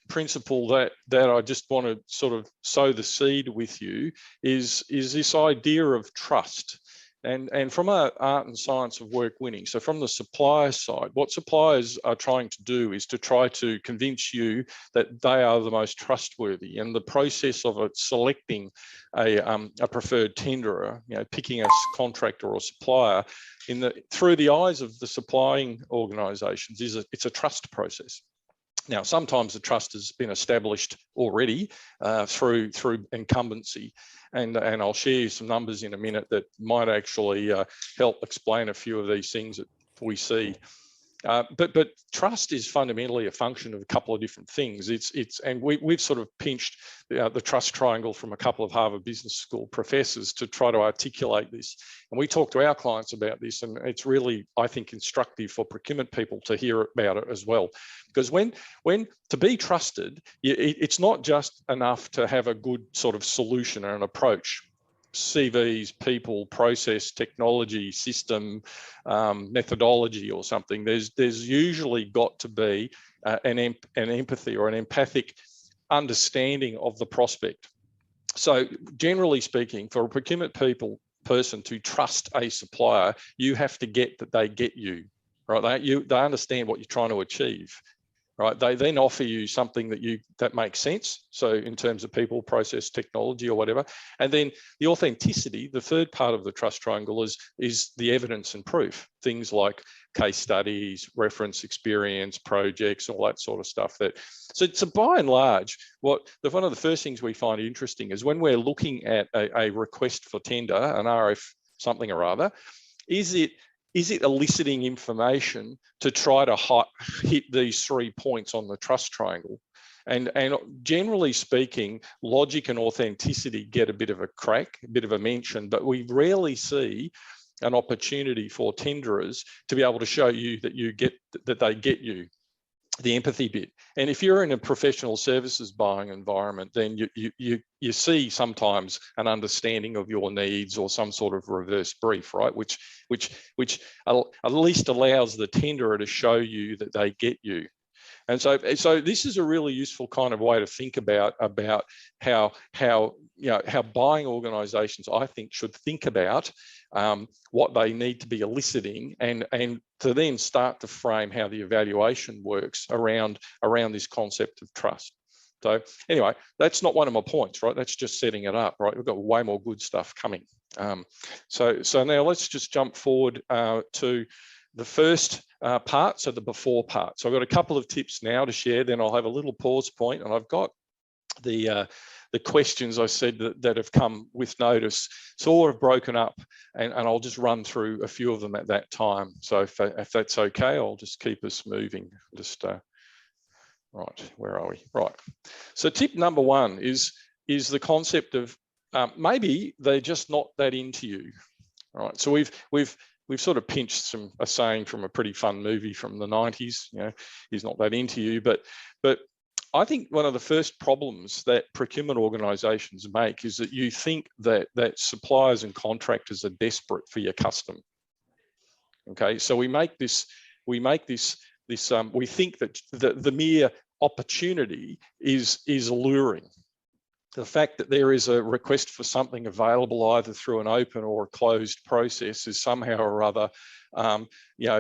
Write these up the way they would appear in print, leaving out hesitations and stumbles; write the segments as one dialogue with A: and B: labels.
A: principle that I just want to sort of sow the seed with you is this idea of trust. And from our art and science of work winning, so from the supplier side, what suppliers are trying to do is to try to convince you that they are the most trustworthy. And the process of selecting a preferred tenderer, picking a contractor or supplier through the eyes of the supplying organisations it's a trust process. Now, sometimes the trust has been established already through incumbency, and I'll share you some numbers in a minute that might actually help explain a few of these things that we see. But trust is fundamentally a function of a couple of different things. And we've sort of pinched the trust triangle from a couple of Harvard Business School professors to try to articulate this. And we talk to our clients about this, and it's really, I think, instructive for procurement people to hear about it as well. Because when to be trusted, it's not just enough to have a good sort of solution or an approach. CVs, people, process, technology, system, methodology or something. There's usually got to be an empathy or an empathic understanding of the prospect. So generally speaking, for a procurement person to trust a supplier, you have to get that they get you, right? They understand what you're trying to achieve. Right, they then offer you something that makes sense. So in terms of people, process, technology, or whatever, and then the authenticity. The third part of the trust triangle is the evidence and proof. Things like case studies, reference experience, projects, all that sort of stuff. So by and large, one of the first things we find interesting is when we're looking at a request for tender, an RF something or other, is it eliciting information to try to hit these 3 points on the trust triangle? And generally speaking, logic and authenticity get a bit of a crack, a bit of a mention, but we rarely see an opportunity for tenderers to be able to show you that they get you, the empathy bit. And if you're in a professional services buying environment, then you see sometimes an understanding of your needs or some sort of reverse brief, right? Which at least allows the tenderer to show you that they get you. And so this is a really useful kind of way to think about how buying organisations, I think, should think about what they need to be eliciting and to then start to frame how the evaluation works around this concept of trust. So anyway, that's not one of my points, right? That's just setting it up, right? We've got way more good stuff coming. So now let's just jump forward to the first part, so the before part. So I've got a couple of tips now to share, then I'll have a little pause point, and I've got the questions I said that have come with notice sort of broken up, and I'll just run through a few of them at that time. So if that's okay, I'll just keep us moving. Right, where are we? Right. So tip number one is the concept of maybe they're just not that into you. All right. So we've sort of pinched a saying from a pretty fun movie from the 90s. He's not that into you, but I think one of the first problems that procurement organisations make is that you think that suppliers and contractors are desperate for your custom. Okay, so we think that the mere opportunity is alluring. The fact that there is a request for something available either through an open or a closed process is somehow or other,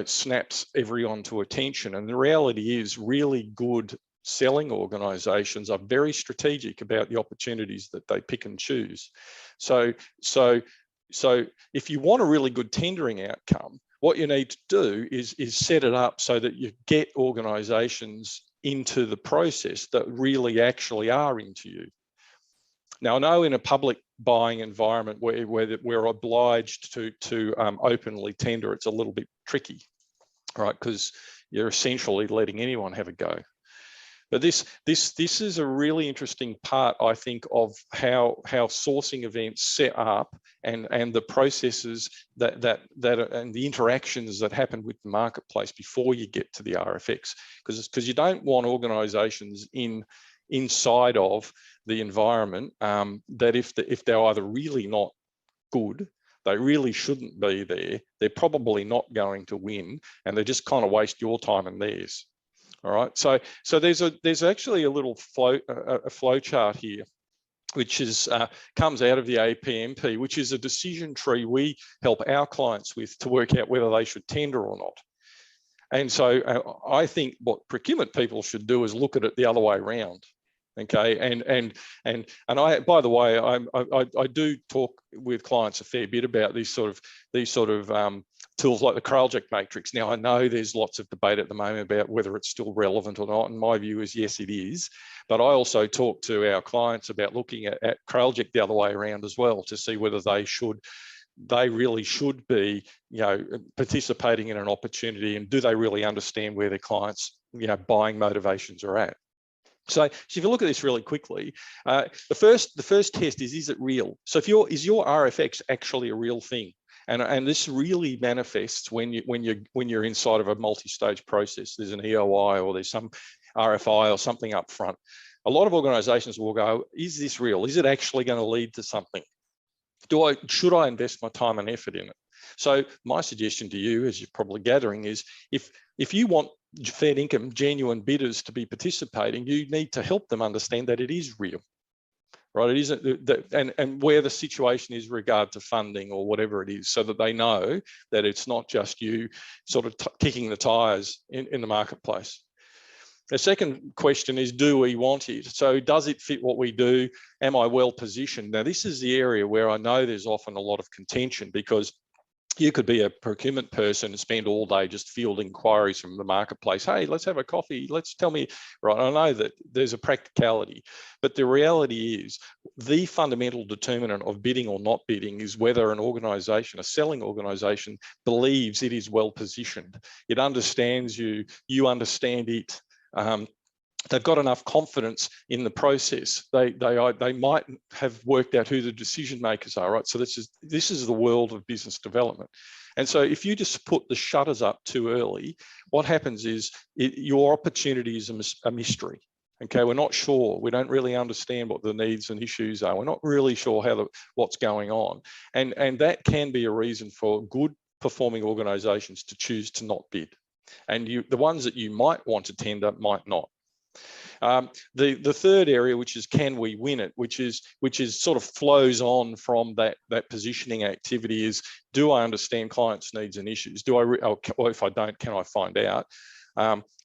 A: snaps everyone to attention. And the reality is, really good selling organisations are very strategic about the opportunities that they pick and choose. So if you want a really good tendering outcome, what you need to do is set it up so that you get organisations into the process that really actually are into you. Now, I know in a public buying environment where we're obliged to openly tender, it's a little bit tricky, right? Because you're essentially letting anyone have a go. But this is a really interesting part, I think, of how sourcing events set up and the processes that and the interactions that happen with the marketplace before you get to the RFX, because you don't want organisations inside of the environment that if they're either really not good, they really shouldn't be there, they're probably not going to win, and they just kind of waste your time and theirs. All right, so there's actually a little flow chart here, which is comes out of the APMP, which is a decision tree we help our clients with to work out whether they should tender or not. And so I think what procurement people should do is look at it the other way around. Okay, and I, by the way, I do talk with clients a fair bit about these sort of tools like the Kraljek matrix. Now I know there's lots of debate at the moment about whether it's still relevant or not, and my view is yes, it is. But I also talk to our clients about looking at Kraljek the other way around as well, to see whether they really should be, participating in an opportunity, and do they really understand where their clients, buying motivations are at. So if you look at this really quickly, the first test is it real? So is your RFX actually a real thing? And this really manifests when you're inside of a multi-stage process. There's an EOI or there's some RFI or something up front. A lot of organisations will go, is this real? Is it actually going to lead to something? Should I invest my time and effort in it? So my suggestion to you, as you're probably gathering, is if you want fair income, genuine bidders to be participating, you need to help them understand that it is real, right? It isn't and where the situation is regard to funding or whatever it is, so that they know that it's not just you sort of kicking the tires in the marketplace. The second question is, do we want it? So does it fit what we do? Am I well positioned? Now, this is the area where I know there's often a lot of contention, because you could be a procurement person and spend all day just fielding inquiries from the marketplace. Hey, let's have a coffee. Let's tell me, right? I know that there's a practicality, but the reality is the fundamental determinant of bidding or not bidding is whether an organisation, a selling organisation, believes it is well positioned. It understands you, you understand it. They've got enough confidence in the process. They might have worked out who the decision makers are, right? So this is the world of business development. And so if you just put the shutters up too early, what happens is your opportunity is a mystery. Okay, we're not sure. We don't really understand what the needs and issues are. We're not really sure what's going on. And that can be a reason for good performing organisations to choose to not bid. And the ones that you might want to tender might not. The third area, which is can we win it, which is sort of flows on from that positioning activity, is do I understand clients' needs and issues? Or if I don't, can I find out?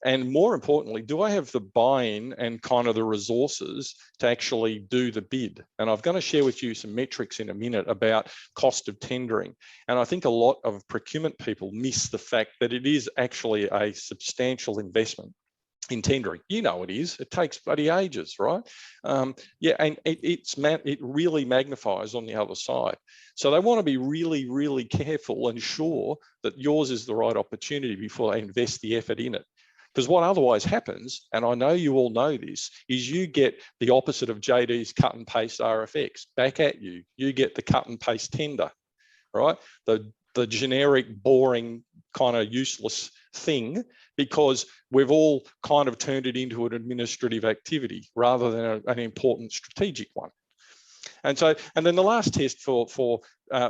A: And more importantly, do I have the buy-in and kind of the resources to actually do the bid? And I'm going to share with you some metrics in a minute about cost of tendering. And I think a lot of procurement people miss the fact that it is actually a substantial investment in tendering. You know it is. It takes bloody ages, right? Yeah, and it really magnifies on the other side. So they want to be really, really careful and sure that yours is the right opportunity before they invest the effort in it. Because what otherwise happens, and I know you all know this, is you get the opposite of JD's cut and paste RFX back at you. You get the cut and paste tender, right? The generic, boring, kind of useless thing, because we've all kind of turned it into an administrative activity rather than an important strategic one. And then the last test for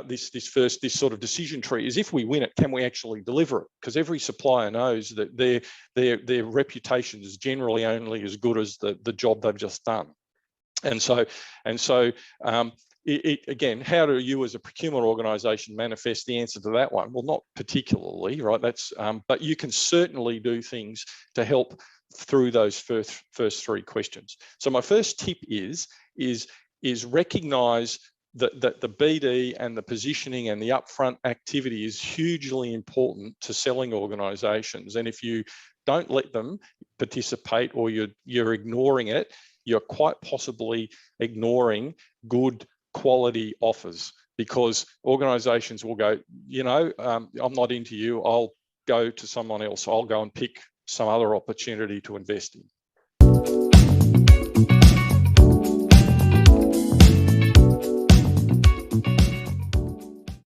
A: this sort of decision tree is, if we win it, can we actually deliver it? Because every supplier knows that their reputation is generally only as good as the job they've just done. And so again, how do you as a procurement organisation manifest the answer to that one? Well, not particularly, right? But you can certainly do things to help through those first three questions. So my first tip is recognise that the BD and the positioning and the upfront activity is hugely important to selling organisations. And if you don't let them participate, or you're ignoring it, you're quite possibly ignoring good quality offers, because organisations will go, I'm not into you, I'll go to someone else, I'll go and pick some other opportunity to invest in.